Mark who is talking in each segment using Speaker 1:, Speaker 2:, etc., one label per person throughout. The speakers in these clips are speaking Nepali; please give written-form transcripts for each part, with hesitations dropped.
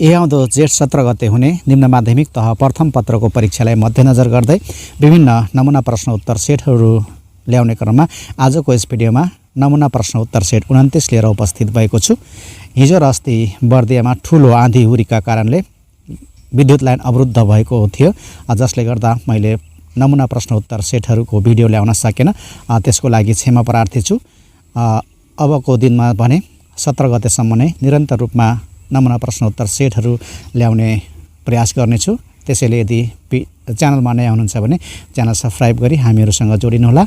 Speaker 1: यही आउँदो जेठ 17 गते हुने निम्न माध्यमिक तह प्रथम पत्रको परीक्षालाई मध्यनजर गर्दै विभिन्न नमुना प्रश्न उत्तर सेटहरू ल्याउने क्रममा आजको यस भिडियोमा नमुना प्रश्न उत्तर सेट 29 लिएर उपस्थित भएको छु। हिजो र अस्ति बर्दियामा ठुलो आँधी हुरीका कारणले विद्युत लाइन अवरुद्ध भएको थियो, जसले गर्दा मैले नमुना प्रश्न उत्तर सेटहरूको भिडियो ल्याउन सकेन। त्यसको लागि क्षमा प्रार्थी छु। अबको दिनमा भने 17 गतेसम्म नै निरन्तर रूपमा नमुना प्रश्न उत्तर सेटहरू ल्याउने प्रयास गर्नेछु। त्यसैले यदि च्यानलमा नयाँ हुनुहुन्छ भने च्यानल सब्स्क्राइब गरी हामीहरूसँग जोडिनुहोला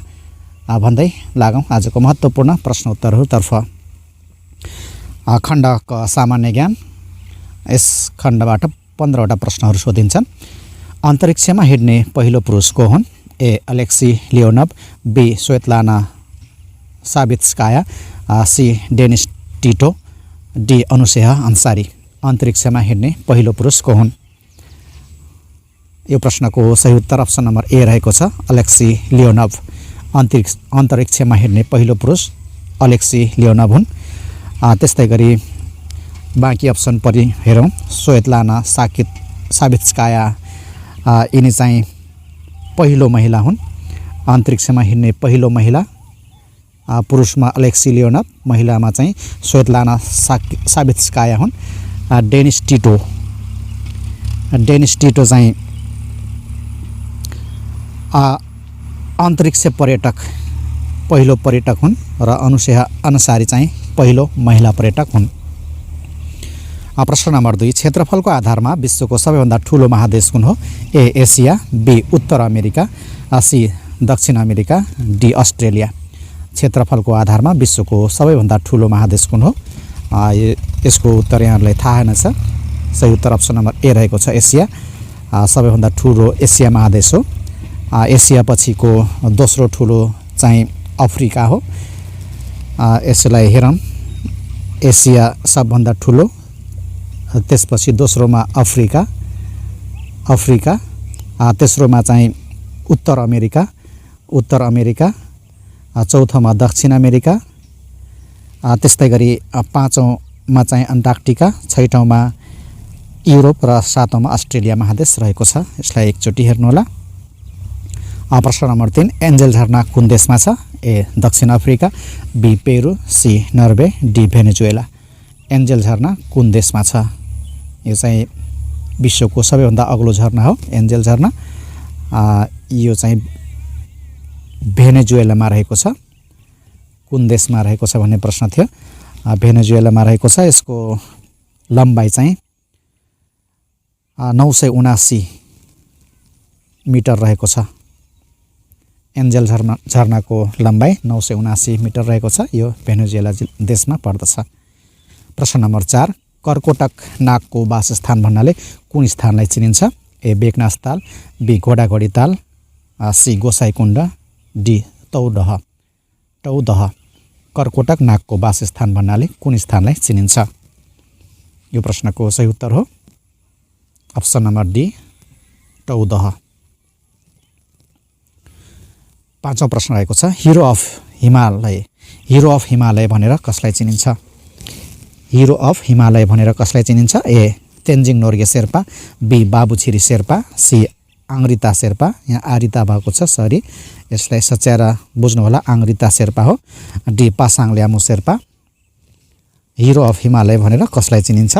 Speaker 1: भन्दै लागौँ आजको महत्त्वपूर्ण प्रश्न उत्तरहरूतर्फ। खण्ड क सामान्य ज्ञान, यस खण्डबाट 15वटा प्रश्नहरू सोधिन्छन्। अन्तरिक्षमा हिँड्ने पहिलो पुरुष को हुन्? A Alexei Leonov, B Svetlana Savitskaya, C Dennis Tito, D Anousheh Ansari. अन्तरिक्षमा हिँड्ने पहिलो पुरुष को हुन्? यो प्रश्नको सही उत्तर अप्सन नम्बर ए रहेको छ, अलेक्सी लियोनोभ। अन्तरिक्षमा हिँड्ने पहिलो पुरुष अलेक्सी लियोनोभ हुन्। त्यस्तै गरी बाँकी अप्सन पनि हेरौँ। स्वेतलाना सावित्स्काया यिनी चाहिँ पहिलो महिला हुन्। अन्तरिक्षमा हिँड्ने पहिलो महिला। पुरुषमा अलेक्सी लियोनोभ, महिलामा चाहिँ स्वेतलाना सावित्स्काया हुन्। डेनिस टिटो चाहिँ अन्तरिक्ष पर्यटक पहिलो पर्यटक हुन् र अनुसेहा अन्सारी चाहिँ पहिलो महिला पर्यटक हुन्। प्रश्न नम्बर 2, क्षेत्रफलको आधारमा विश्वको सबैभन्दा ठुलो महादेश कुन हो? ए एसिया, बी उत्तर अमेरिका, सी दक्षिण अमेरिका, डी अस्ट्रेलिया। क्षेत्रफलको आधारमा विश्वको सबैभन्दा ठुलो महादेश कुन हो? यसको उत्तर यहाँहरूलाई थाहा नै छ। सही उत्तर अप्सन नम्बर ए रहेको छ, एसिया। सबैभन्दा ठुलो एसिया महादेश हो। एसिया पछिको दोस्रो ठुलो चाहिँ अफ्रिका हो। यसलाई हेरौँ। एसिया सबभन्दा ठुलो, त्यसपछि दोस्रोमा अफ्रिका, तेस्रोमा चाहिँ उत्तर अमेरिका, चौथोमा दक्षिण अमेरिका, त्यस्तै गरी पाँचौँमा चाहिँ अन्टार्कटिका, छैटौँमा युरोप र सातौँमा अस्ट्रेलिया महादेश रहेको छ। यसलाई एकचोटि हेर्नुहोला। प्रश्न नम्बर 3, एन्जेल झरना कुन देशमा छ? ए दक्षिण Africa, B Peru, C Norway, D Venezuela. Angel झरना कुन देशमा छ? यो चाहिँ विश्वको सबैभन्दा अग्लो झरना हो एन्जेल झरना। यो चाहिँ भेनेजुएलामा रहेको छ। कुन देशमा रहेको छ भन्ने प्रश्न थियो। भेनेजुएलामा रहेको छ। यसको लम्बाइ चाहिँ 979 मिटर रहेको छ। एन्जेल झरनाको लम्बाइ 979 मिटर रहेको छ। यो भेनेजुएला देशमा पर्दछ। प्रश्न नम्बर 4, कर्कोटक नागको वासस्थान भन्नाले कुन स्थानलाई चिनिन्छ? ए बेकनास ताल, बी घोडाघोडी ताल, सी गोसाइकुण्ड, डी टौदह। कर्कोटक नागको वासस्थान भन्नाले कुन स्थानलाई चिनिन्छ? यो प्रश्नको सही उत्तर हो अप्सन नम्बर डी, टौदह। 5औं प्रश्न रहेको छ, हिरो अफ हिमालय भनेर कसलाई चिनिन्छ? हिरो अफ हिमालय भनेर कसलाई चिनिन्छ? ए तेन्जिङ नोर्गे शेर्पा, बी बाबुछिरी शेर्पा, सी आङ्रिता शेर्पा। यहाँ आरिता भएको छ, सरी, यसलाई सच्याएर बुझ्नुहोला। आङ्रिता शेर्पा हो। D Pasang Lhamu Sherpa. Hero of Himalaya भनेर कसलाई चिनिन्छ?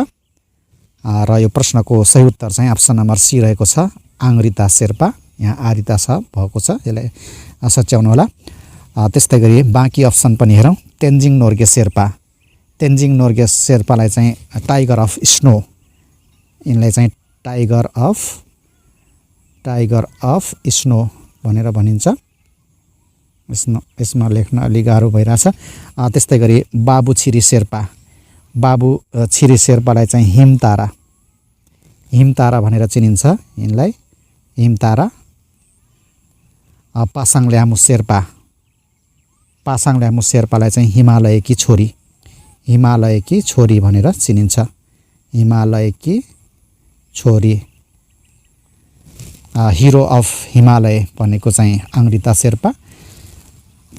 Speaker 1: र यो प्रश्नको सही उत्तर चाहिँ अप्सन नम्बर सी रहेको छ, आङ्रिता शेर्पा। यहाँ आरिता छ भएको छ, यसलाई सच्याउनु होला। त्यस्तै गरी बाँकी अप्सन पनि हेरौँ। तेन्जिङ नोर्गे शेर्पालाई चाहिँ टाइगर अफ स्नो, यिनलाई चाहिँ टाइगर अफ स्नो भनेर भनिन्छ। यसमा लेख्न अलि गाह्रो भइरहेछ। त्यस्तै गरी बाबुछिरी शेर्पालाई चाहिँ हिमतारा भनेर चिनिन्छ। यिनलाई हिमतारा। पासाङ ल्यामु शेर्पालाई चाहिँ हिमालयकी छोरी भनेर चिनिन्छ। हिमालयकी छोरी। हिरो अफ हिमालय भनेको चाहिँ Angrita Sherpa,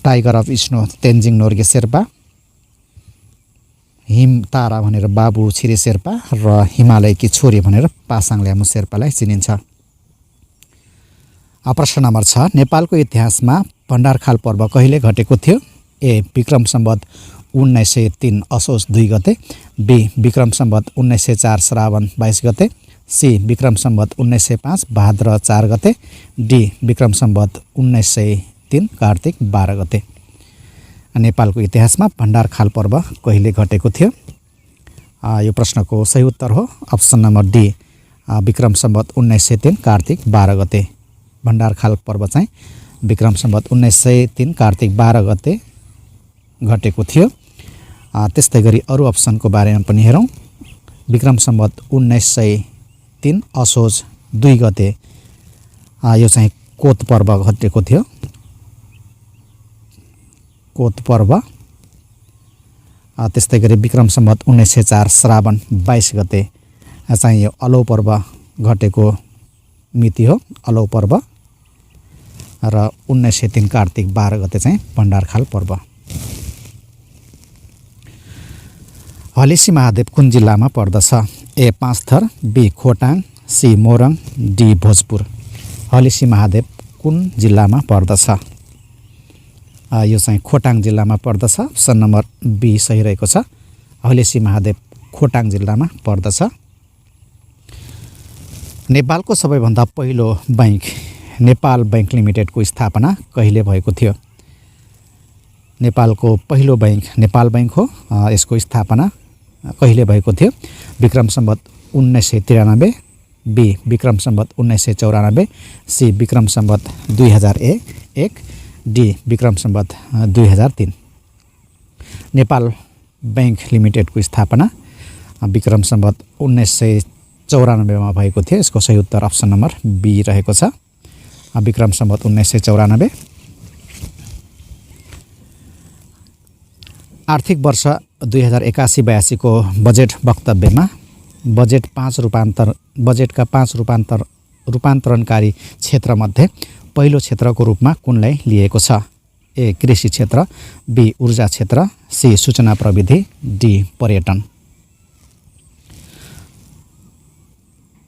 Speaker 1: tiger of snow Tenzing Norgay Sherpa, हिम तारा भनेर बाबु छिरे शेर्पा र हिमालयकी छोरी भनेर पासाङ ल्यामु शेर्पालाई चिनिन्छ। प्रश्न नम्बर 6, नेपालको इतिहासमा भण्डारखाल पर्व कहिले घटेको थियो? ए. विक्रम सम्वत 1903 असोज 2 गते, बी. विक्रम सम्वत 1904 श्रावण 22 गते, सी. विक्रम सम्वत 1905 भाद्र 4 गते, डी. विक्रम सम्वत 1903 कार्तिक 12 गते। नेपालको इतिहासमा भण्डारखाल पर्व कहिले घटेको थियो? यो प्रश्नको सही उत्तर हो option number D, Vikram Samvat 1903 कार्तिक 12 गते। भण्डारखाल पर्व चाहिँ विक्रम सम्वत 1903 कार्तिक 12 गते घटेको थियो। त्यस्तै गरी अरू अप्सनको बारेमा पनि हेरौँ। विक्रम सम्वत 1903 असोज 2 गते यो चाहिँ कोत पर्व घटेको थियो। कोत पर्व। त्यस्तै गरी विक्रम सम्वत 1904 श्रावण 22 गते चाहिँ यो अलौ पर्व घटेको मिति हो, अलौ पर्व। र 1903 कार्तिक 12 गते चाहिँ भण्डारखाल पर्व। हलेसी महादेव कुन जिल्लामा पर्दछ? A. Panchthar, B. Khotang, C. Morang, D. Bhojpur. Halesi Mahadev कुन जिल्लामा पर्दछ? यो चाहिँ खोटाङ जिल्लामा पर्दछ। अप्सन नम्बर बी सही रहेको छ। हलेसी महादेव खोटाङ जिल्लामा पर्दछ। नेपालको सबैभन्दा पहिलो बैंक नेपाल बैंक लिमिटेडको स्थापना कहिले भएको थियो? नेपालको पहिलो बैंक नेपाल बैंक हो। यसको स्थापना कहिले भएको थियो? Vikram Samvat 1993, B. Vikram Samvat 1994, C. Vikram Samvat 2001, D. Vikram Samvat 2003। Nepal bank लिमिटेडको स्थापना विक्रम सम्वत 1994 मा भएको थियो। यसको सही उत्तर अप्सन नम्बर बी रहेको छ, विक्रम सम्वत 1994। आर्थिक वर्ष 2081-82 को बजेट वक्तव्यमा बजेटका 5 रूपान्तरणकारी क्षेत्रमध्ये पहिलो क्षेत्रको रूपमा कुनलाई लिएको छ? ए. कृषि क्षेत्र, बी. ऊर्जा क्षेत्र, सी. सूचना प्रविधि, डी. पर्यटन।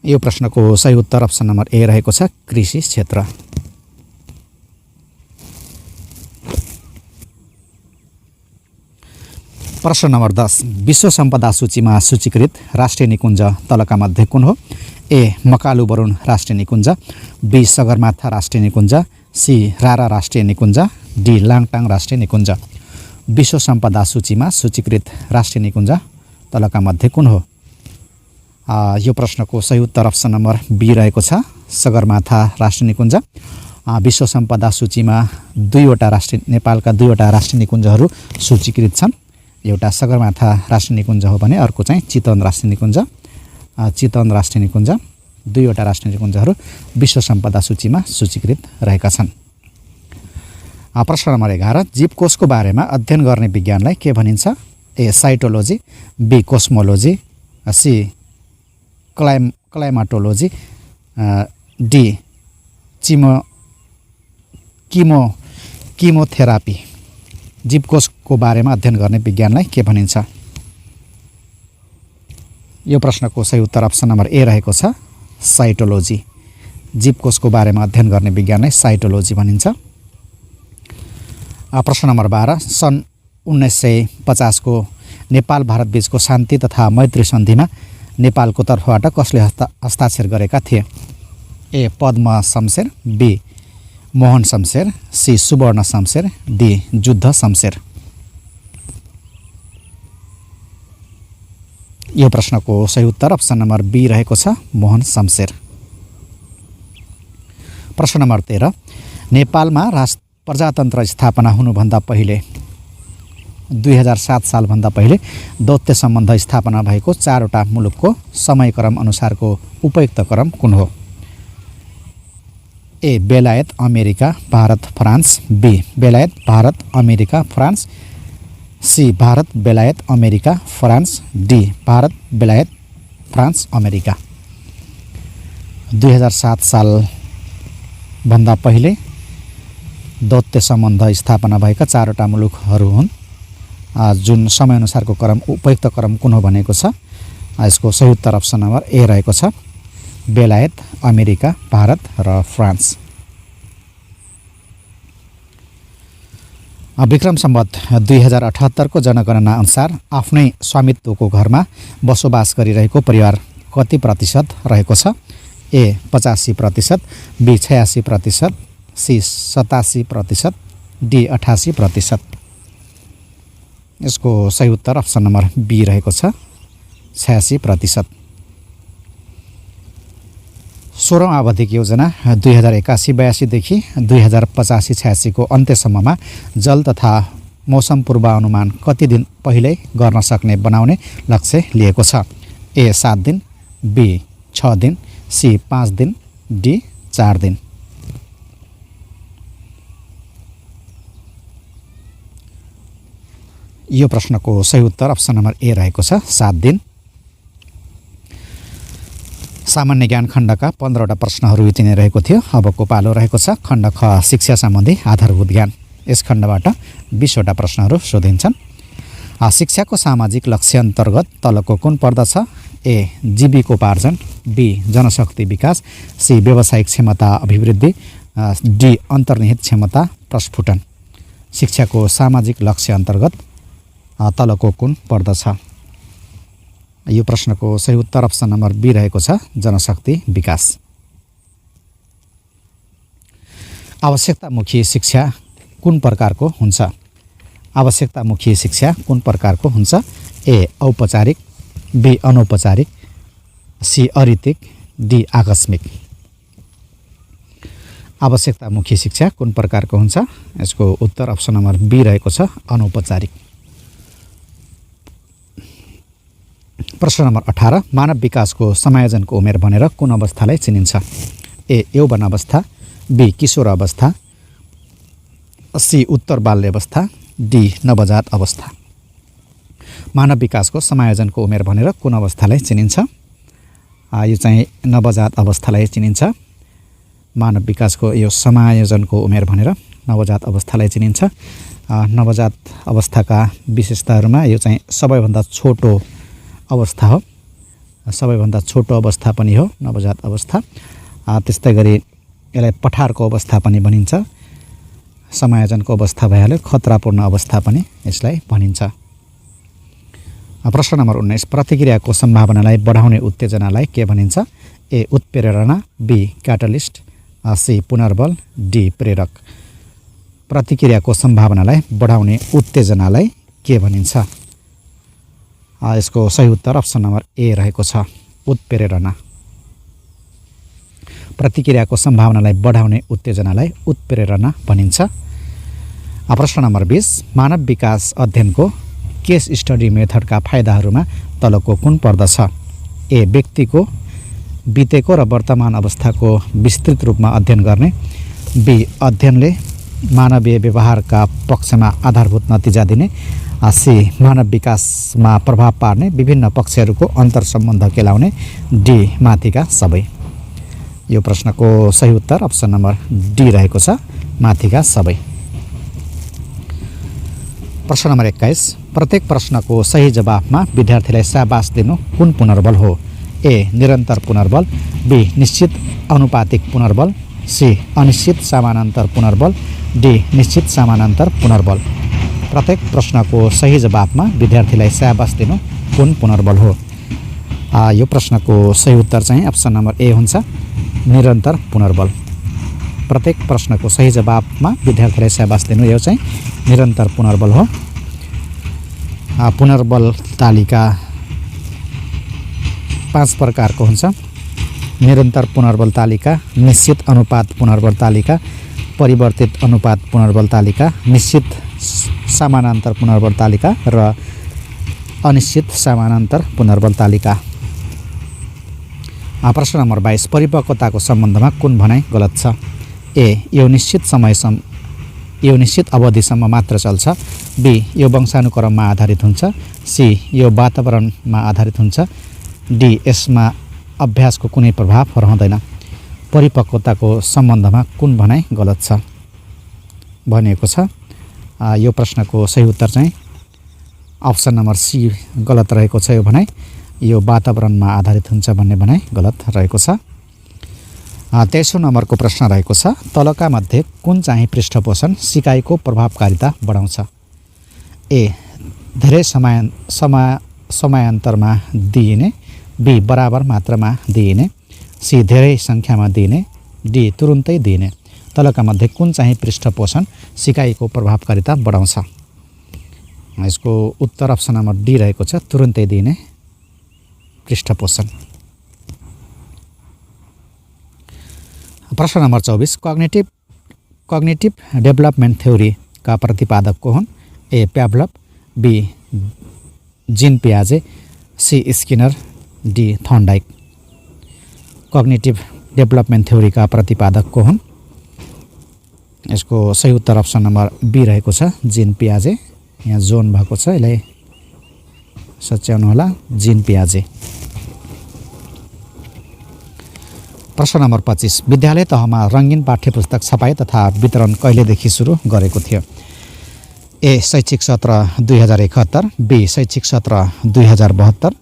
Speaker 1: यो प्रश्नको सही उत्तर अप्सन नम्बर ए रहेको छ, कृषि क्षेत्र। प्रश्न नम्बर 10, विश्व सम्पदा सूचीमा सूचीकृत राष्ट्रिय निकुञ्ज तलका मध्ये कुन हो? ए. मकालु बरुण राष्ट्रिय निकुञ्ज, बी. सगरमाथा राष्ट्रिय निकुञ्ज, सी. रारा राष्ट्रिय निकुञ्ज, डी. लाङटाङ राष्ट्रिय निकुञ्ज। विश्व सम्पदा सूचीमा सूचीकृत राष्ट्रिय निकुञ्ज तलका मध्ये कुन हो? यो प्रश्नको सही उत्तर अप्सन नम्बर बी रहेको छ, सगरमाथा राष्ट्रिय निकुञ्ज। विश्व सम्पदा सूचीमा नेपालका 2वटा राष्ट्रिय निकुञ्जहरू सूचीकृत छन्। एउटा सगरमाथा राष्ट्रिय निकुञ्ज हो भने अर्को चाहिँ चितवन राष्ट्रिय निकुञ्ज। चितवन राष्ट्रिय निकुञ्ज, 2वटा राष्ट्रिय निकुञ्जहरू विश्व सम्पदा सूचीमा सूचीकृत रहेका छन्। प्रश्न नम्बर 11, जीवकोशको बारेमा अध्ययन गर्ने विज्ञानलाई के भनिन्छ? A. Cytology, B. Cosmology, C. Climatology, D. Chemotherapy. जीवकोशको बारेमा अध्ययन गर्ने विज्ञानलाई के भनिन्छ? यो प्रश्नको सही उत्तर अप्सन नम्बर ए रहेको छ, साइटोलोजी। जीवकोशको बारेमा अध्ययन गर्ने विज्ञानलाई साइटोलोजी भनिन्छ। प्रश्न नम्बर 12, सन् 1950 को नेपाल भारत बीचको शान्ति तथा मैत्री सन्धिमा नेपालको तर्फबाट कसले हस्ताक्षर गरेका थिए? A. Padma Shamsher, B. Mohan Shamsher, C. Subarna Shamsher, D. Juddha Shamsher. यो प्रश्नको सही उत्तर अप्सन नम्बर बी रहेको छ, मोहन शमशेर। प्रश्न नम्बर 13, नेपालमा प्रजातन्त्र स्थापना हुनुभन्दा पहिले 2007 सालभन्दा पहिले दौत्य सम्बन्ध स्थापना भएको 4वटा मुलुकको समयक्रम अनुसारको उपयुक्त क्रम कुन हो? ए. बेलायत, America, Bharat, France, B. Belayat, Bharat, America, France, C. Bharat, Belayat, America, France, D. Bharat, बेलायत, फ्रान्स, अमेरिका। 2007 सालभन्दा पहिले दौत्य सम्बन्ध स्थापना भएका 4वटा मुलुकहरू हुन् जुन समयअनुसारको क्रम उपयुक्त क्रम कुन हो भनेको छ। यसको सही उत्तर अप्सन नम्बर ए रहेको छ, बेलायत, अमेरिका, भारत र फ्रान्स। विक्रम सम्वत 2078 को जनगणना अनुसार आफ्नै स्वामित्वको घरमा बसोबास गरिरहेको परिवार कति प्रतिशत रहेको छ। ए 85%, बी 86%, सी 87%, डी 88%। यसको सही उत्तर अप्सन नम्बर बी रहेको छ, 86%। 16औं आवधिक योजना 2081-82 देखि 2085-86 को अन्त्यसम्ममा जल तथा मौसम पूर्वानुमान कति दिन पहिल्यै गर्न सक्ने बनाउने लक्ष्य लिएको छ। ए 7 दिन, बी 6 दिन, सी 5 दिन, डी 4 दिन। यो प्रश्नको सही उत्तर अप्सन नम्बर ए रहेको छ, 7 दिन। सामान्य ज्ञान खण्डका 15वटा प्रश्नहरू यति नै रहेको थियो। अबको पालो रहेको छ खण्ड ख, शिक्षा सम्बन्धी आधारभूत ज्ञान। यस खण्डबाट 20वटा प्रश्नहरू सोधिन्छन्। शिक्षाको सामाजिक लक्ष्य अन्तर्गत तलको कुन पर्दछ। ए जीविकोपार्जन, बी जनशक्ति विकास, सी व्यावसायिक क्षमता अभिवृद्धि, डी अन्तर्निहित क्षमता प्रस्फुटन। शिक्षाको सामाजिक लक्ष्य अन्तर्गत तलको कुन पर्दछ। यो प्रश्नको सही उत्तर अप्सन नम्बर बी रहेको छ, जनशक्ति विकास। आवश्यकतामुखी शिक्षा कुन प्रकारको हुन्छ। आवश्यकतामुखी शिक्षा कुन प्रकारको हुन्छ। ए औपचारिक, बी अनौपचारिक, सी अरीतिक, डी आकस्मिक। आवश्यकतामुखी शिक्षा कुन प्रकारको हुन्छ। यसको उत्तर अप्सन नम्बर बी रहेको छ, अनौपचारिक। प्रश्न नम्बर 18, मानव विकासको समायोजनको उमेर भनेर कुन अवस्थालाई चिनिन्छ। ए यौवन अवस्था, बी किशोर अवस्था, सी उत्तर बाल्य अवस्था, डी नवजात अवस्था। मानव विकासको समायोजनको उमेर भनेर कुन अवस्थालाई चिनिन्छ। यो चाहिँ नवजात अवस्थालाई चिनिन्छ। मानव विकासको यो समायोजनको उमेर भनेर नवजात अवस्थालाई चिनिन्छ। नवजात अवस्थाका विशेषताहरूमा यो चाहिँ सबैभन्दा छोटो अवस्था हो, सबैभन्दा छोटो अवस्था पनि हो नवजात अवस्था। त्यस्तै गरी यसलाई पठारको अवस्था पनि भनिन्छ। समायोजनको अवस्था भइहाल्यो, खतरापूर्ण अवस्था पनि यसलाई भनिन्छ। प्रश्न नम्बर 19, प्रतिक्रियाको सम्भावनालाई बढाउने उत्तेजनालाई के भनिन्छ। ए उत्प्रेरणा, बी क्याटलिस्ट, सी पुनर्बल, डी प्रेरक। प्रतिक्रियाको सम्भावनालाई बढाउने उत्तेजनालाई के भनिन्छ। यसको सही उत्तर अप्सन नम्बर ए रहेको छ, उत्प्रेरणा। प्रतिक्रियाको सम्भावनालाई बढाउने उत्तेजनालाई उत्प्रेरणा भनिन्छ। प्रश्न नम्बर 20, मानव विकास अध्ययनको केस स्टडी मेथडका फाइदाहरूमा तलको कुन पर्दछ। ए व्यक्तिको बितेको र वर्तमान अवस्थाको विस्तृत रूपमा अध्ययन गर्ने, बी अध्ययनले मानवीय व्यवहारका पक्षमा आधारभूत नतिजा दिने, सी मानव विकासमा प्रभाव पार्ने विभिन्न पक्षहरूको अन्तर्सम्बन्ध केलाउने, डी माथिका सबै। यो प्रश्नको सही उत्तर अप्सन नम्बर डी रहेको छ, माथिका सबै। प्रश्न नम्बर 21, प्रत्येक प्रश्नको सही जवाफमा विद्यार्थीलाई शाबास दिनु कुन पुनर्बल हो। ए निरन्तर पुनर्बल, बी निश्चित अनुपातिक पुनर्बल, सी अनिश्चित समानान्तर पुनर्बल, डी निश्चित समानान्तर पुनर्बल। प्रत्येक प्रश्नको सही जवाफमा विद्यार्थीलाई शाबास दिनु कुन पुनर्बल हो। यो प्रश्नको सही उत्तर चाहिँ अप्सन नम्बर ए हुन्छ, निरन्तर पुनर्बल। प्रत्येक प्रश्नको सही जवाफमा विद्यार्थीलाई शाबास दिनु यो चाहिँ निरन्तर पुनर्बल हो। पुनर्बल तालिका 5 प्रकारको हुन्छ। निरन्तर पुनर्बल तालिका, निश्चित अनुपात पुनर्बल तालिका, परिवर्तित अनुपात पुनर्बल तालिका, निश्चित समानान्तर पुनर्बल तालिका र अनिश्चित समानान्तर पुनर्बल तालिका। प्रश्न नम्बर 22, परिपक्वताको सम्बन्धमा कुन भनाइ गलत छ। ए यो निश्चित अवधिसम्म मात्र चल्छ, बी यो वंशानुक्रममा आधारित हुन्छ, सी यो वातावरणमा आधारित हुन्छ, डी यसमा अभ्यासको कुनै प्रभाव रहँदैन। परिपक्वताको सम्बन्धमा कुन भनाइ गलत छ भनिएको छ। यो प्रश्नको सही उत्तर चाहिँ अप्सन नम्बर सी गलत रहेको छ। यो भनाइ यो वातावरणमा आधारित हुन्छ भन्ने भनाइ गलत रहेको छ। 23औं नम्बरको प्रश्न रहेको छ तलका मध्ये कुन चाहिँ पृष्ठपोषण सिकाइको प्रभावकारिता बढाउँछ? ए धेरै समयान्तरमा दिइने, बी बराबर मात्रामा दिइने, सी धेरै सङ्ख्यामा दिइने, डी तुरुन्तै दिइने। तलका मध्ये कुन चाहिँ पृष्ठपोषण सिकाइको प्रभावकारिता बढाउँछ? यसको उत्तर अप्सन नम्बर डी रहेको छ, तुरुन्तै दिइने पृष्ठपोषण। प्रश्न नम्बर 24 कग्निटिभ डेभलपमेन्ट थ्योरीका प्रतिपादक को हुन्? ए प्याभलभ, बी जीन पियाजे, C Skinner, D Thorndike. Cognitive development थ्योरीका प्रतिपादक को हुन्? यसको सही उत्तर अप्सन नम्बर बी रहेको छ, जीन पियाजे। यहाँ जोन भएको छ, यसलाई सच्याउनु होला, जीन पियाजे। प्रश्न नम्बर 25 विद्यालय तहमा रङ्गीन पाठ्यपुस्तक छपाई तथा वितरण कहिलेदेखि सुरु गरेको थियो? ए शैक्षिक सत्र 2071, बी शैक्षिक सत्र 2072,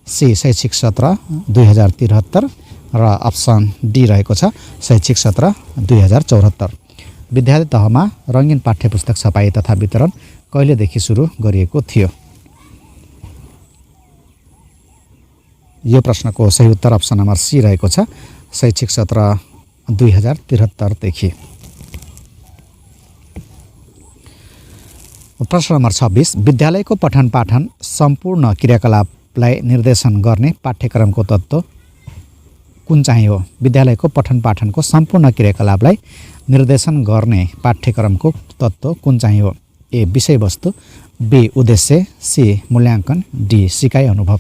Speaker 1: सी शैक्षिक सत्र 2073 र अप्सन डी रहेको छ शैक्षिक सत्र 2074। विद्यालय तहमा रङ्गीन पाठ्यपुस्तक छपाई तथा वितरण कहिलेदेखि सुरु गरिएको थियो? यो प्रश्नको सही उत्तर अप्सन नम्बर सी रहेको छ, शैक्षिक सत्र 2073 देखि। प्रश्न नम्बर 26 विद्यालयको पठन पाठन सम्पूर्ण क्रियाकलापलाई निर्देशन गर्ने पाठ्यक्रमको तत्त्व कुन चाहिँ हो? विद्यालयको पठन पाठनको सम्पूर्ण क्रियाकलापलाई निर्देशन गर्ने पाठ्यक्रमको तत्त्व कुन चाहिँ हो? ए विषयवस्तु, बी उद्देश्य, सी मूल्याङ्कन, डी सिकाइ अनुभव।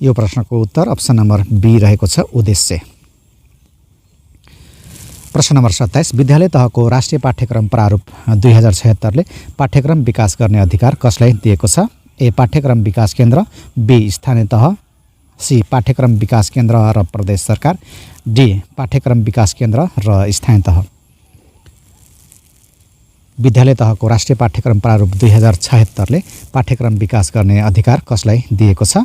Speaker 1: यो प्रश्नको उत्तर अप्सन नम्बर बी रहेको छ, उद्देश्य। प्रश्न नम्बर 27 विद्यालय तहको राष्ट्रिय पाठ्यक्रम प्रारूप 2076 ले पाठ्यक्रम विकास गर्ने अधिकार कसलाई दिएको छ? ए पाठ्यक्रम विकास केन्द्र, बी स्थानीय तह, सी पाठ्यक्रम विकास केन्द्र र प्रदेश सरकार, डी पाठ्यक्रम विकास केन्द्र र स्थानीय तह। विद्यालय तहको राष्ट्रिय पाठ्यक्रम प्रारूप 2076 ले पाठ्यक्रम विकास गर्ने अधिकार कसलाई दिएको छ?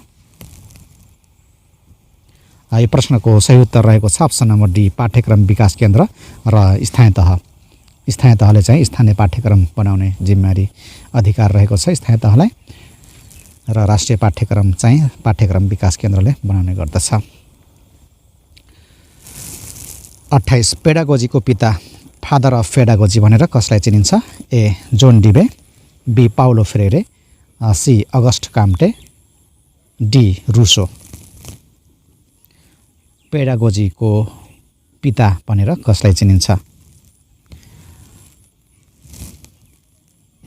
Speaker 1: यो प्रश्नको सही उत्तर रहेको छ अप्सन नम्बर डी पाठ्यक्रम विकास केन्द्र र स्थानीय तह। स्थानीय तहले चाहिँ स्थानीय पाठ्यक्रम बनाउने जिम्मेवारी अधिकार रहेको छ स्थानीय तहलाई र राष्ट्रिय पाठ्यक्रम चाहिँ पाठ्यक्रम विकास केन्द्रले बनाउने गर्दछ। 28 पेडागोजीको पिता फादर अफ पेडागोजी भनेर कसलाई चिनिन्छ? A John Dewey, B Paulo Freire, C Auguste Comte, D Rousseau. पेडागोजीको पिता भनेर कसलाई चिनिन्छ?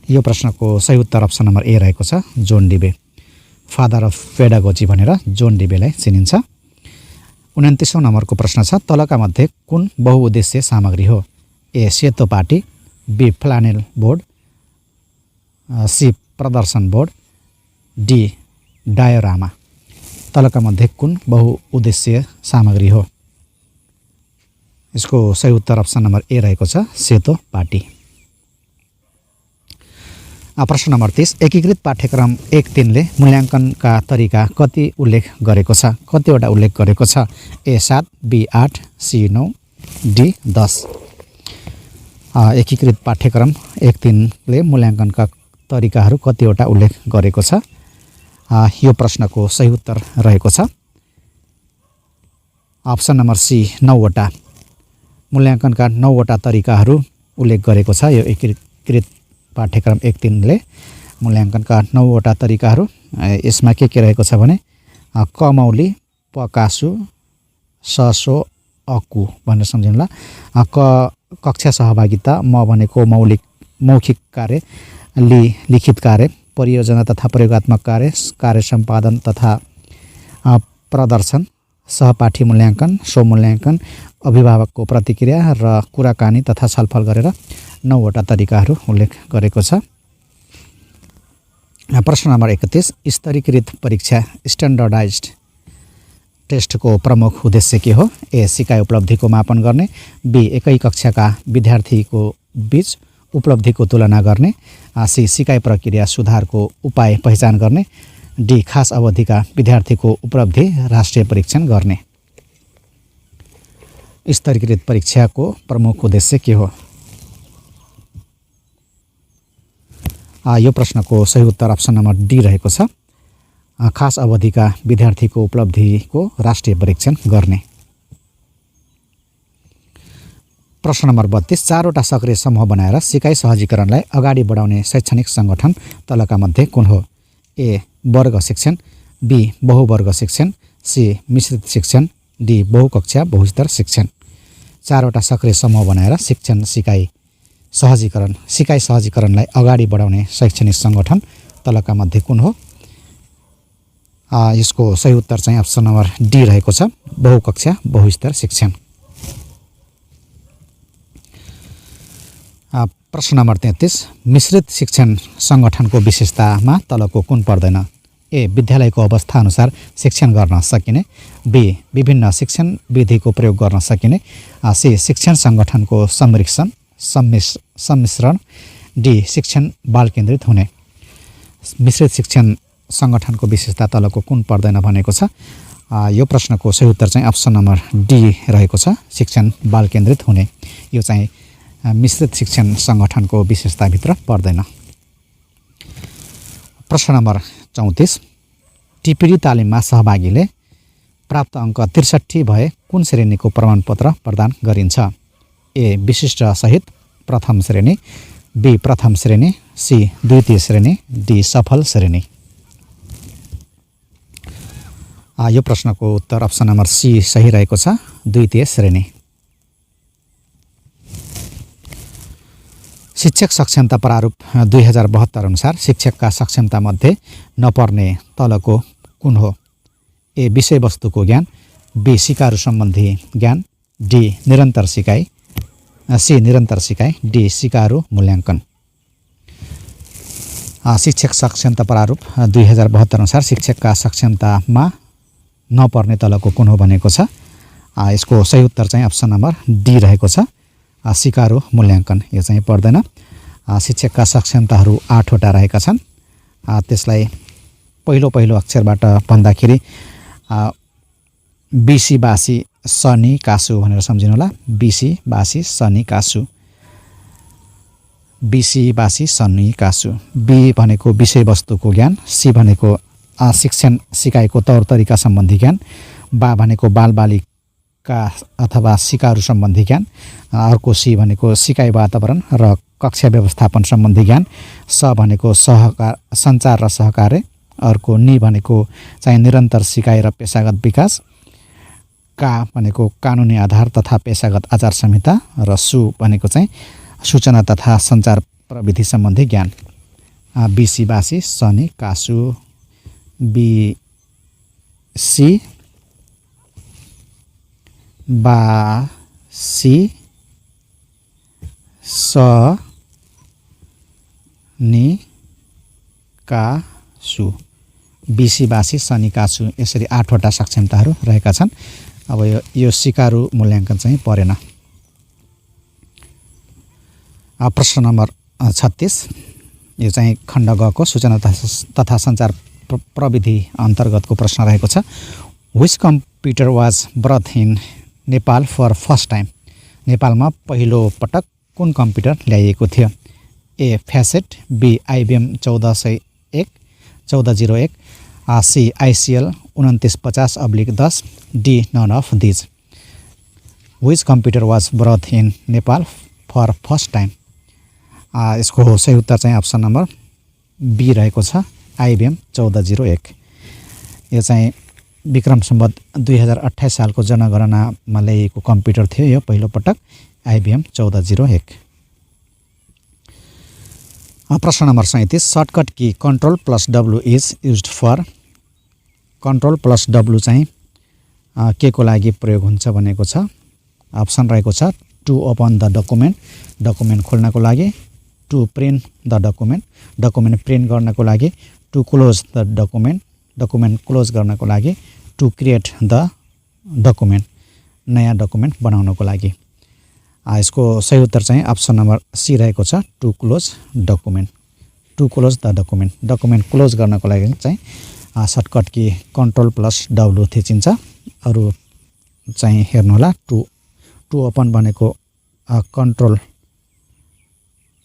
Speaker 1: यो प्रश्नको सही उत्तर अप्सन नम्बर ए रहेको छ, जोन डिबे। फादर अफ पेडागोजी भनेर जोन डिबेलाई चिनिन्छ। 29औं नम्बरको प्रश्न छ तलका मध्ये कुन बहुउद्देश्य सामग्री हो? ए सेतो पाटी, बी फ्लानेल बोर्ड, सी प्रदर्शन बोर्ड, डी डायोरामा। तलका मध्ये कुन बहुउद्देश्य सामग्री हो? यसको सही उत्तर अप्सन नम्बर ए रहेको छ, सेतो पाटी। प्रश्न नम्बर 30 एकीकृत पाठ्यक्रम 1.3 ले मूल्याङ्कनका तरिका कति उल्लेख गरेको छ? कतिवटा उल्लेख गरेको छ? ए 7, बी 8, सी 9, डी 10। एकीकृत पाठ्यक्रम 1.3 ले मूल्याङ्कनका तरिकाहरू कतिवटा उल्लेख गरेको छ? यो प्रश्नको सही उत्तर रहेको छ अप्सन नम्बर सी 9 वटा। मूल्याङ्कनका 9 वटा तरिकाहरू उल्लेख गरेको छ। यो एकीकृत पाठ्यक्रम 1.3 ले मूल्याङ्कनका 9 वटा तरिकाहरू यसमा के रहेको छ भने कमौली, पकासु, ससो, अकु भनेर सम्झिनुला। कक्षा सहभागिता, म भनेको मौखिक कार्य, लिखित कार्य, परियोजना तथा प्रयोगात्मक कार्य, कार्य सम्पादन तथा प्रदर्शन, सहपाठी मूल्याङ्कन, स्वमूल्याङ्कन, अभिभावकको प्रतिक्रिया र कुराकानी तथा छलफल गरेर 9 वटा तरिकाहरू उल्लेख गरेको छ। प्रश्न नम्बर 31 स्तरीकृत परीक्षा स्ट्यान्डर्डाइज्ड टेस्टको प्रमुख उद्देश्य के हो? ए सिकाइ उपलब्धिको मापन गर्ने, बी एकै कक्षाका विद्यार्थीको बीच उपलब्धिको तुलना गर्ने, सी सिकाइ प्रक्रिया सुधारको उपाय पहिचान गर्ने, डी खास अवधिका विद्यार्थीको उपलब्धि राष्ट्रिय परीक्षण गर्ने। स्तरीकृत परीक्षाको प्रमुख उद्देश्य के हो? यो प्रश्नको सही उत्तर अप्सन नम्बर डी रहेको छ, खास अवधिका विद्यार्थीको उपलब्धिको राष्ट्रिय परीक्षण गर्ने। प्रश्न नम्बर 32 चारवटा सक्रिय समूह बनाएर सिकाइ सहजीकरणलाई अगाडि बढाउने शैक्षणिक सङ्गठन तलका मध्ये कुन हो? ए वर्ग शिक्षण, बी बहुवर्ग शिक्षण, सी मिश्रित शिक्षण, डी बहुकक्षा बहुस्तर शिक्षण। चारवटा सक्रिय समूह बनाएर सिकाइ सहजीकरणलाई अगाडि बढाउने शैक्षणिक सङ्गठन तलका मध्ये कुन हो? यसको सही उत्तर चाहिँ अप्सन नम्बर डी रहेको छ, बहुकक्षा बहुस्तर शिक्षण। प्रश्न नम्बर 33 मिश्रित शिक्षण सङ्गठनको विशेषतामा तलको कुन पर्दैन? ए विद्यालयको अवस्था अनुसार शिक्षण गर्न सकिने, बी विभिन्न शिक्षण विधिको प्रयोग गर्न सकिने, सी शिक्षण सङ्गठनको सम्मिश्रण, डी शिक्षण बाल केन्द्रित हुने। मिश्रित शिक्षण सङ्गठनको विशेषता तलको कुन पर्दैन भनेको छ। यो प्रश्नको सही उत्तर चाहिँ अप्सन नम्बर डी रहेको छ, शिक्षण बाल केन्द्रित हुने। यो चाहिँ मिश्रित शिक्षण सङ्गठनको विशेषताभित्र पर्दैन। प्रश्न नम्बर 34 टिप्पणी तालिममा सहभागीले प्राप्त अङ्क 63 भए कुन श्रेणीको प्रमाणपत्र प्रदान गरिन्छ? ए विशिष्ट सहित प्रथम श्रेणी, बी प्रथम श्रेणी, सी द्वितीय श्रेणी, डी सफल श्रेणी। यो प्रश्नको उत्तर अप्सन नम्बर सी सही रहेको छ, द्वितीय श्रेणी। शिक्षक सक्षमता प्रारूप 2072 अनुसार शिक्षकका सक्षमतामध्ये नपर्ने तलको कुन हो? ए विषयवस्तुको ज्ञान, बी सिकारू सम्बन्धी ज्ञान, डी निरन्तर सिकाइ, सी निरन्तर सिकाइ, डी सिकारू मूल्याङ्कन। शिक्षक सक्षमता प्रारूप 2072 अनुसार शिक्षकका सक्षमतामा नपर्ने तलको कुन हो भनेको छ। यसको सही उत्तर चाहिँ अप्सन नम्बर डी रहेको छ, सिकारू मूल्याङ्कन। यो चाहिँ पर्दैन। शिक्षकका सक्षमताहरू 8 वटा रहेका छन्। त्यसलाई पहिलो अक्षरबाट भन्दाखेरि बिसी बासी सनी कासु भनेर सम्झिनु होला। बिसी बासी सनी कासु, बिसी बासी सनी कासु। बी भनेको विषयवस्तुको ज्ञान, सी भनेको शिक्षण सिकाइको तौर तरिका सम्बन्धी ज्ञान, बा भनेको बालबालिका अथवा सिकारू सम्बन्धी ज्ञान, अर्को सी भनेको सिकाइ वातावरण र कक्षा व्यवस्थापन सम्बन्धी ज्ञान, स भनेको सञ्चार र सहकार्य, अर्को नि भनेको चाहिँ निरन्तर सिकाइ र पेशागत विकास, का भनेको कानुनी आधार तथा पेशागत आचार संहिता, र सु भनेको चाहिँ सूचना तथा सञ्चार प्रविधि सम्बन्धी ज्ञान। बिसी बासी सनी कासु, बिसी बासी सनी कासु, बिसी बासी सनी कासु, यसरी 8 वटा सक्षमताहरू रहेका छन्। अब यो सिकारू मूल्याङ्कन चाहिँ परेन। प्रश्न नम्बर 36 यो चाहिँ खण्ड ग को सूचना तथा सञ्चार प्रविधि अन्तर्गतको प्रश्न रहेको छ। Which computer was brought in Nepal for first time? नेपालमा पहिलो पटक कुन कम्प्युटर ल्याइएको थियो? A Facit, B IBM 1401, C ICL 2950/10, D none of these. Which computer was brought in Nepal for first time? यसको सही उत्तर चाहिँ अप्सन नम्बर बी रहेको छ, आइबिएम 1401। यो चाहिँ विक्रम सम्वत 2028 सालको जनगणनामा ल्याइएको कम्प्युटर थियो यो पहिलो पटक, आइबिएम 1401। प्रश्न नम्बर 37 shortcut key Ctrl+W is used for? Ctrl+W चाहिँ के को लागि प्रयोग हुन्छ भनेको छ। अप्सन रहेको छ टु ओपन द डकुमेन्ट खोल्नको लागि, to print the document print गर्नको लागि, to close the document close गर्नको लागि, टु क्रिएट द डकुमेन्ट नयाँ डकुमेन्ट बनाउनको लागि। यसको सही उत्तर चाहिँ अप्सन नम्बर सी रहेको छ, to close document. To close the document, document close गर्नको लागि चाहिँ shortcut key control plus W थिचिन्छ। अरू चाहिँ हेर्नुहोला, टु ओपन भनेको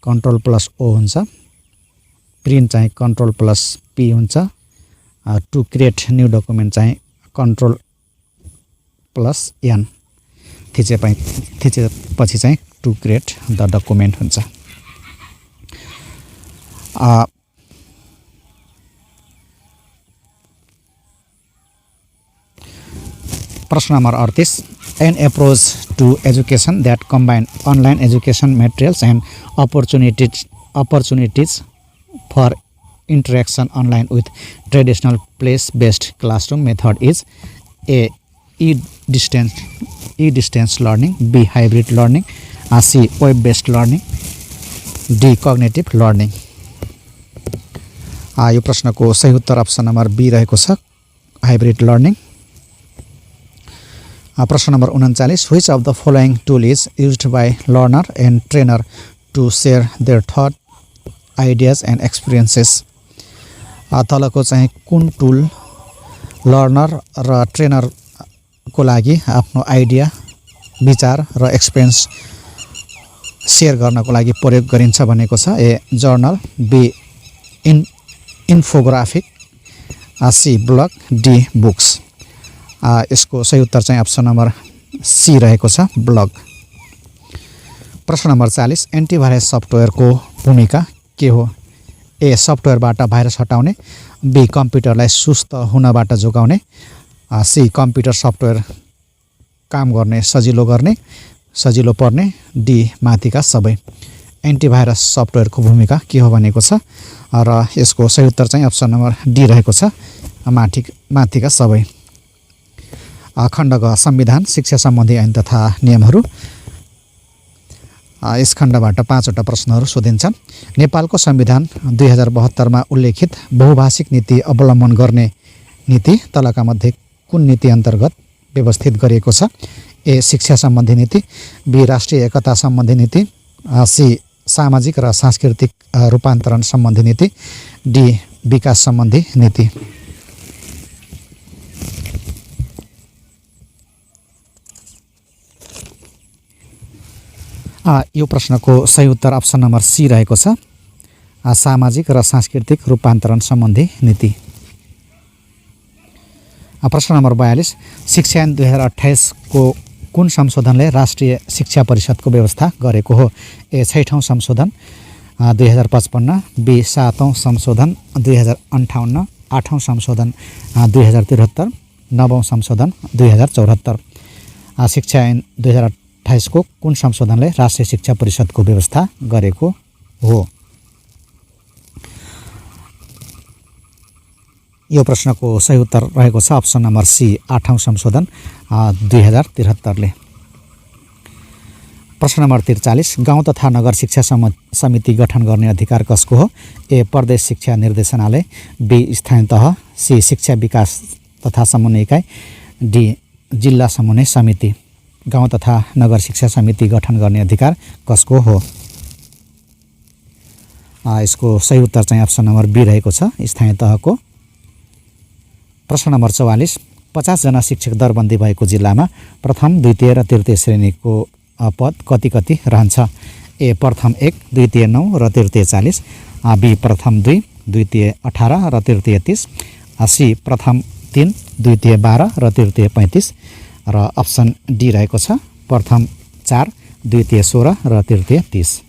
Speaker 1: कन्ट्रोल प्लस ओ हुन्छ, प्रिन्ट चाहिँ कन्ट्रोल प्लस पी हुन्छ, टु क्रिएट न्यू डकुमेन्ट चाहिँ कन्ट्रोल प्लस एन थिचेपछि चाहिँ टु क्रिएट द डकुमेन्ट हुन्छ। प्रश्न number 38, an approach to education that combine online education materials and opportunities for interaction online with traditional place-based classroom method is A. E-distance learning, B. hybrid learning, C. web-based learning, D. cognitive learning। यो प्रश्नको सही उत्तर अप्सन नम्बर बी रहेको छ, हाइब्रिड लर्निङ। प्रश्न number 39, which of the following tool is used by learner and trainer to share their thought, ideas and experiences। तलको चाहिँ कुन टुल लर्नर र ट्रेनर को लागि आफ्नो आइडिया, विचार र एक्सपिरियन्स शेयर गर्नको लागि प्रयोग गरिन्छ भनेको छ। A. Journal, B. Infographic, C. Blog, D. Books. यसको सही उत्तर चाहिँ अप्सन नम्बर सी रहेको छ, ब्लग। प्रश्न नम्बर 40, एन्टिभाइरस सफ्टवेयरको भूमिका के हो? ए. सफ्टवेयरबाट भाइरस हटाउने, बी. कम्प्युटरलाई सुस्त हुनबाट जोगाउने, सी. कम्प्युटर सफ्टवेयर काम गर्ने सजिलो पर्ने, डी. माथिका सबै। एन्टिभाइरस सफ्टवेयरको भूमिका के हो भनेको छ र यसको सही उत्तर चाहिँ अप्सन नम्बर डी रहेको छ, माथिका सबै। खण्ड ग, संविधान, शिक्षा सम्बन्धी ऐन तथा नियमहरू। यस खण्डबाट 5वटा प्रश्नहरू सोधिन्छन्। नेपालको संविधान 2072 मा उल्लेखित बहुभाषिक नीति अवलम्बन गर्ने नीति तलका मध्ये कुन नीति अन्तर्गत व्यवस्थित गरिएको छ? ए. शिक्षा सम्बन्धी नीति, बी. राष्ट्रिय एकता सम्बन्धी नीति, सी. सामाजिक र सांस्कृतिक रूपान्तरण सम्बन्धी नीति, डी. विकास सम्बन्धी नीति। यो प्रश्नको सही उत्तर अप्सन नम्बर सी रहेको छ, सामाजिक र सांस्कृतिक रूपान्तरण सम्बन्धी नीति। प्रश्न नम्बर 42, शिक्षा ऐन 2028 को कुन संशोधनले राष्ट्रिय शिक्षा परिषदको व्यवस्था गरेको हो? ए. 6औं संशोधन 2055, बी. 7औं संशोधन 2058, 8औं संशोधन 2073, 9औं संशोधन 2074। शिक्षा ऐन 2028 को कुन संशोधनले राष्ट्रिय शिक्षा परिषदको व्यवस्था गरेको हो? यो प्रश्नको सही उत्तर रहेको छ अप्सन नम्बर सी, 8औं संशोधन 2073 ले। प्रश्न नम्बर 43, गाउँ तथा नगर शिक्षा समिति गठन गर्ने अधिकार कसको हो? ए. प्रदेश शिक्षा निर्देशनालय, बी. स्थानीय तह, सी. शिक्षा विकास तथा समन्वय इकाइ, डी. जिल्ला समन्वय समिति। गाउँ तथा नगर शिक्षा समिति गठन गर्ने अधिकार कसको हो? यसको सही उत्तर चाहिँ अप्सन नम्बर बी रहेको छ, स्थानीय तहको। प्रश्न नम्बर 44, 50 जना शिक्षक दरबन्दी भएको जिल्लामा प्रथम, द्वितीय र तृतीय श्रेणीको पद कति रहन्छ? ए. प्रथम 1, द्वितीय 9 र तृतीय 40, बी. प्रथम 2, द्वितीय 18 र तृतीय 30, सी. प्रथम 3, द्वितीय 12 र तृतीय 35 र अप्सन डी रहेको छ, प्रथम 4, द्वितीय 16 र तृतीय 30।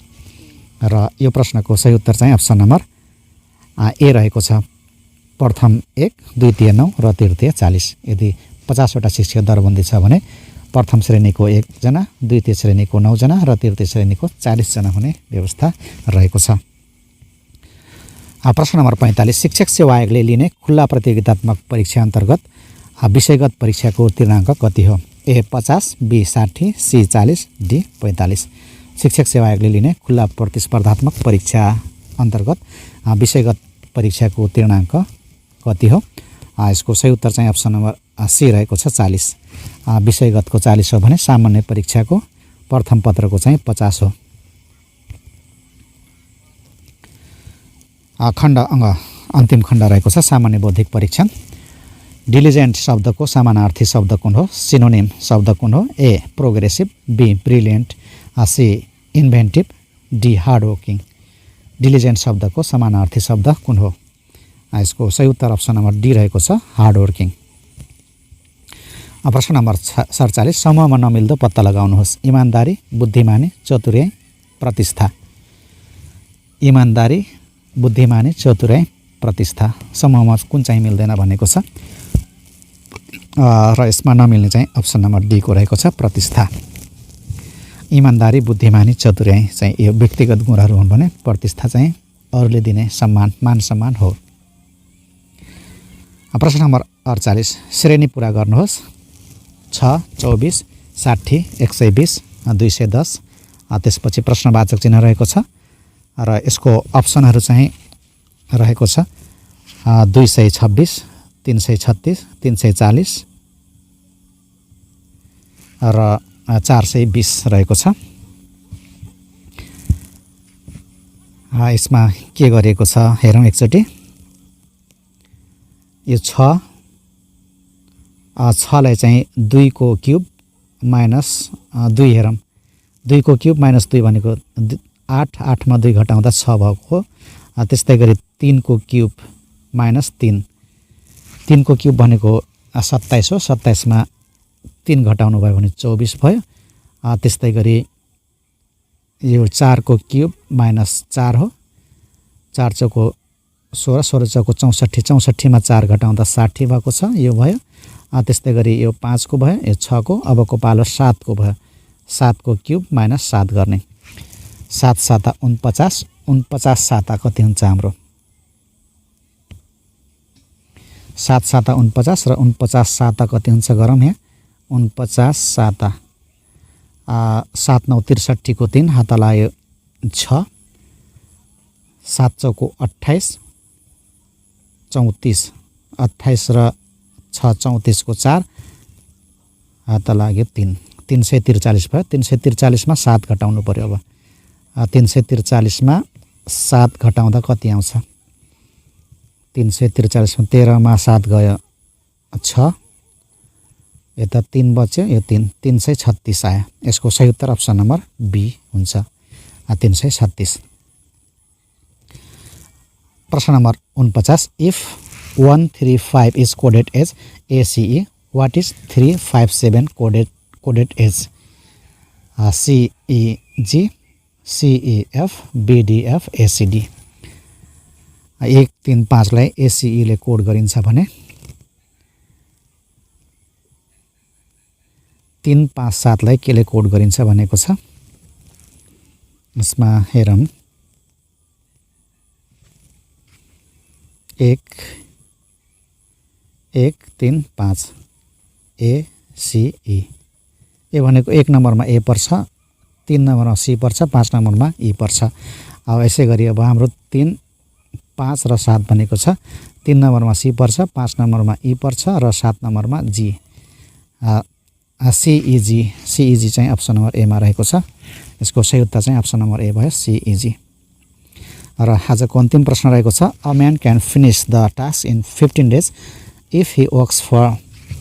Speaker 1: र यो प्रश्नको सही उत्तर चाहिँ अप्सन नम्बर ए रहेको छ, प्रथम 1, द्वितीय 9 र तृतीय 40। यदि 50वटा शिक्षक दरबन्दी छ भने प्रथम श्रेणीको 1 जना, द्वितीय श्रेणीको 9 जना र तृतीय श्रेणीको 40 जना हुने व्यवस्था रहेको छ। प्रश्न नम्बर 45, शिक्षक सेवा आयोगले लिने खुल्ला प्रतियोगितात्मक परीक्षा अन्तर्गत विषयगत परीक्षाको उत्तीर्णाङ्क कति हो? ए. 50, बी. 60, सी. 40, डी. 45। शिक्षक सेवा आयोगले लिने खुल्ला प्रतिस्पर्धात्मक परीक्षा अन्तर्गत विषयगत परीक्षाको उत्तीर्णाङ्क कति हो? यसको सही उत्तर चाहिँ अप्सन नम्बर सी रहेको छ, 40। विषयगतको 40 हो भने सामान्य परीक्षाको प्रथम पत्रको चाहिँ 50 हो। खण्ड अन्तिम खण्ड रहेको छ सामान्य बौद्धिक परीक्षण। डिलिजेन्ट शब्दको समानार्थी शब्द कुन हो? सिनोनिम शब्द कुन हो? A progressive, B brilliant, C inventive, D hard working. Diligent शब्दको समानार्थी शब्द कुन हो? यसको सही उत्तर अप्सन नम्बर डी रहेको छ, हार्ड वर्किङ। प्रश्न नम्बर 47 समूहमा नमिल्दो पत्ता लगाउनुहोस्। इमान्दारी, बुद्धिमानी, चतुर्याई, प्रतिष्ठा। इमान्दारी, बुद्धिमानी, चतुर्याई, प्रतिष्ठा समूहमा कुन चाहिँ मिल्दैन भनेको छ र यसमा नमिल्ने चाहिँ अप्सन नम्बर डी को रहेको छ, प्रतिष्ठा। इमान्दारी, बुद्धिमानी, चतुर्याई चाहिँ यो व्यक्तिगत गुणहरू हुन् भने प्रतिष्ठा चाहिँ अरूले दिने सम्मान, मान सम्मान हो। प्रश्न नम्बर 48 श्रेणी पूरा गर्नुहोस्। 6, 24, 60, 120, 210। त्यसपछि प्रश्नवाचक चिन्ह रहेको छ र यसको अप्सनहरू चाहिँ रहेको छ 226, 336, 340 र 420 रहेको छ। यसमा के गरिएको छ हेरौँ एकचोटि। यो 6लाई चाहिँ 2 को क्युब माइनस 2 हेरौँ। 2 को क्युब माइनस 2 भनेको 8, 8 मा 2 घटाउँदा 6 भएको हो। त्यस्तै गरी 3 को क्युब माइनस 3, 3 को क्युब भनेको 27 हो। 27 मा 3 घटाउनु भयो भने 24 भयो। त्यस्तै गरी यो 4 को क्युब माइनस 4 हो। 4 चौको 16, 16 चौको 64, 64 मा 4 घटाउँदा 60 भएको छ, यो भयो। त्यस्तै गरी यो 5 को भयो, यो 6 को, अबको पालो 7 को भयो। 7 को क्युब माइनस 7 गर्ने, 7 7 49, 49 7 कति हुन्छ हाम्रो? 7 7 49 र 49 7 कति हुन्छ गरौँ यहाँ। 49 7 7 9 63 को 3 हात लाग्यो 6, 7 चौको 28, 34, 28 र 6 34 को 4 हात लाग्यो 3, 343 भयो। 343 मा 7 घटाउनु पर्यो। अब 343 मा 7 घटाउँदा कति आउँछ? 343 मा 13 मा 7 गयो 6, यता 3 बच्यो, यो 336 आयो। यसको सही उत्तर अप्सन नम्बर बी हुन्छ, 336। प्रश्न number 49 if 135 is coded as ACE, what is 357 coded as? CEG, CEF, BDF, ACD। 135 लाई ACE ले कोड गरिन्छ भने 357 लाई केले कोड गरिन्छ भनेको छ। यसमा हेरौँ 1 1 3 5 ACE। ए भनेको 1 नम्बरमा ए पर्छ, 3 नम्बरमा सी पर्छ, 5 नम्बरमा ई पर्छ। अब यसै गरी अब हाम्रो 3 5 र 7 भनेको छ। 3 नम्बरमा सी पर्छ, 5 नम्बरमा ई पर्छ र 7 नम्बरमा जी। CEG चाहिँ अप्सन नम्बर ए मा रहेको छ। यसको सही उत्तर चाहिँ अप्सन नम्बर ए भयो, CEG। र आजको अन्तिम प्रश्न रहेको छ a man can finish the task in 15 days if he works for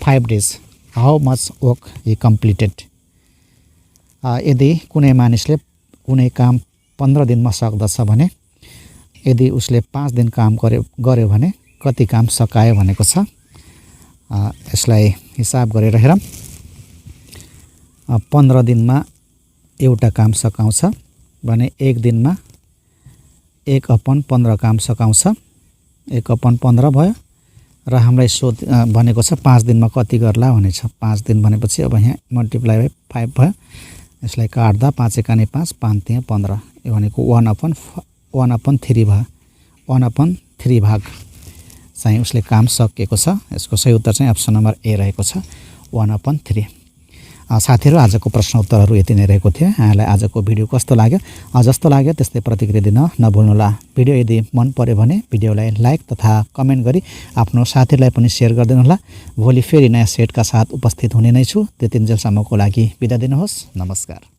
Speaker 1: 5 days, how much work he completed. यदि कुनै मानिसले कुनै काम 15 दिनमा सक्दछ भने यदि उसले 5 दिन काम गर्यो भने कति काम सकायो भनेको छ। यसलाई हिसाब गरेर हेरौँ। 15 दिनमा एउटा काम सकाउँछ भने 1 दिनमा 1/15 काम सकाउँछ, 1/15 भयो। र हामीलाई भनेको छ 5 दिनमा कति गर्ला भनेछ। 5 दिन भनेपछि अब यहाँ मल्टिप्लाई बाइ 5 भयो। यसलाई काट्दा 5 एकानी 5, 5 तिया 15, यो भनेको 1/3 भयो। 1/3 भाग चाहिँ उसले काम सकेको छ। यसको सही उत्तर चाहिँ अप्सन नम्बर ए रहेको छ, 1/3। साथीहरू आजको प्रश्न उत्तरहरू यति नै रहेको थियो। यहाँलाई आजको भिडियो कस्तो लाग्यो जस्तो लाग्यो त्यस्तै प्रतिक्रिया दिन नभुल्नुहोला। भिडियो यदि मन पर्यो भने भिडियोलाई लाइक तथा कमेन्ट गरी आफ्नो साथीहरूलाई पनि सेयर गरिदिनुहोला। भोलि फेरि नयाँ सेटका साथ उपस्थित हुने नै छु। त्यतिन्जेलसम्मको लागि बिदा दिनुहोस्। नमस्कार।